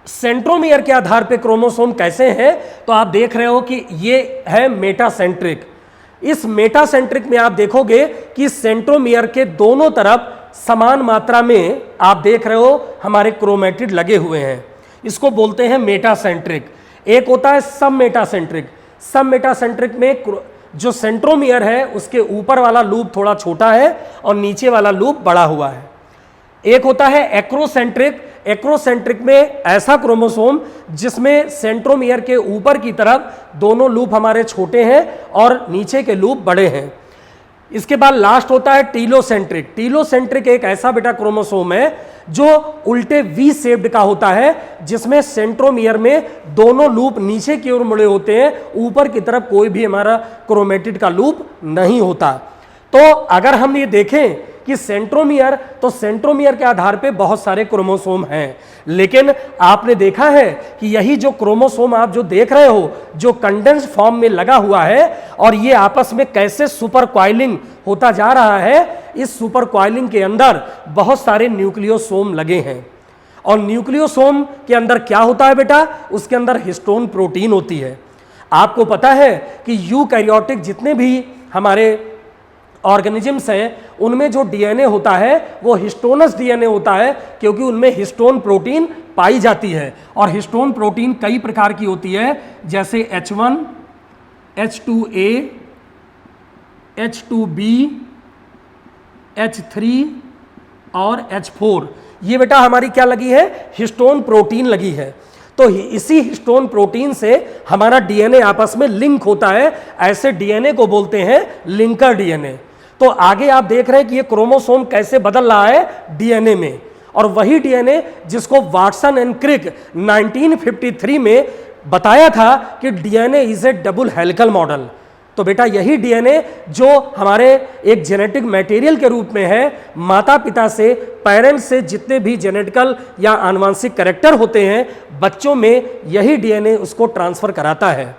सेंट्रोमियर के आधार पे क्रोमोसोम कैसे हैं, तो आप देख रहे हो कि ये है मेटासेंट्रिक। इस मेटासेंट्रिक में आप देखोगे कि सेंट्रोमियर के दोनों तरफ समान मात्रा में आप देख रहे हो हमारे क्रोमैटिड लगे हुए हैं। इसको बोलते हैं मेटासेंट्रिक। एक होता है सब मेटासेंट्रिक। सब मेटासेंट्रिक में जो सेंट्रोमियर है उसके ऊपर वाला लूप थोड़ा छोटा है और नीचे वाला लूप बड़ा हुआ है। एक होता है एक्रोसेंट्रिक। एक्रोसेंट्रिक में ऐसा क्रोमोसोम जिसमें सेंट्रोमियर के ऊपर की तरफ दोनों लूप हमारे छोटे हैं और नीचे के लूप बड़े हैं। इसके बाद लास्ट होता है टीलोसेंट्रिक। टीलोसेंट्रिक एक ऐसा बेटा क्रोमोसोम है जो उल्टे वी शेप्ड का होता है, जिसमें सेंट्रोमियर में दोनों लूप नीचे की ओर मुड़े होते हैं, ऊपर की तरफ कोई भी हमारा क्रोमैटिड का लूप नहीं होता। तो अगर हम ये देखें कि सेंट्रोमियर, तो सेंट्रोमियर के आधार पे बहुत सारे क्रोमोसोम हैं, लेकिन आपने देखा है कि यही जो क्रोमोसोम आप जो देख रहे हो जो कंडेंस्ड फॉर्म में लगा हुआ है और ये आपस में कैसे सुपर कॉइलिंग होता जा रहा है, इस सुपर कॉइलिंग के अंदर बहुत सारे न्यूक्लियोसोम लगे हैं। और न्यूक्लियोसोम के अंदर क्या होता है बेटा, उसके अंदर हिस्टोन प्रोटीन होती है। आपको पता है कि यूकैरियोटिक जितने भी हमारे ऑर्गेनिजम्स हैं उनमें जो डीएनए होता है वो हिस्टोनस डीएनए होता है, क्योंकि उनमें हिस्टोन प्रोटीन पाई जाती है। और हिस्टोन प्रोटीन कई प्रकार की होती है, जैसे H1, H2A, H2B, H3 और H4। ये बेटा हमारी क्या लगी है, हिस्टोन प्रोटीन लगी है। तो इसी हिस्टोन प्रोटीन से हमारा डीएनए आपस में लिंक होता है। ऐसे डीएनए को बोलते हैं लिंकर डीएनए। तो आगे आप देख रहे हैं कि ये क्रोमोसोम कैसे बदल रहा है डीएनए में, और वही डीएनए जिसको वाटसन एंड क्रिक 1953 में बताया था कि DNA is A double helical model. तो बेटा यही डीएनए जो हमारे एक जेनेटिक मटेरियल के रूप में है, माता पिता से, पेरेंट्स से जितने भी जेनेटिकल या आनुवंशिक कैरेक्टर होते हैं बच्चों में, यही डीएनए उसको ट्रांसफर कराता है।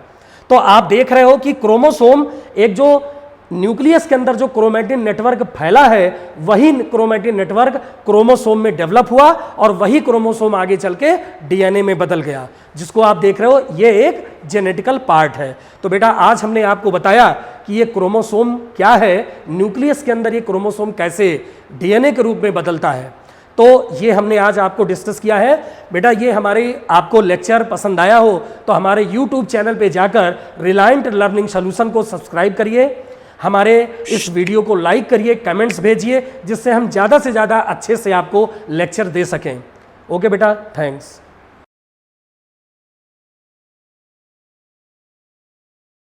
तो आप देख रहे हो कि क्रोमोसोम, एक जो न्यूक्लियस के अंदर जो क्रोमैटिन नेटवर्क फैला है, वही क्रोमैटिन नेटवर्क क्रोमोसोम में डेवलप हुआ और वही क्रोमोसोम आगे चल के डीएनए में बदल गया, जिसको आप देख रहे हो ये एक जेनेटिकल पार्ट है। तो बेटा आज हमने आपको बताया कि ये क्रोमोसोम क्या है, न्यूक्लियस के अंदर ये क्रोमोसोम कैसे डीएनए के रूप में बदलता है। तो ये हमने आज आपको डिस्कस किया है। बेटा ये हमारे आपको लेक्चर पसंद आया हो तो हमारे यूट्यूब चैनल पे जाकर रिलायंट लर्निंग सॉल्यूशन को सब्सक्राइब करिए, हमारे इस वीडियो को लाइक करिए, कमेंट्स भेजिए, जिससे हम ज़्यादा से ज़्यादा अच्छे से आपको लेक्चर दे सकें। ओके बेटा, थैंक्स।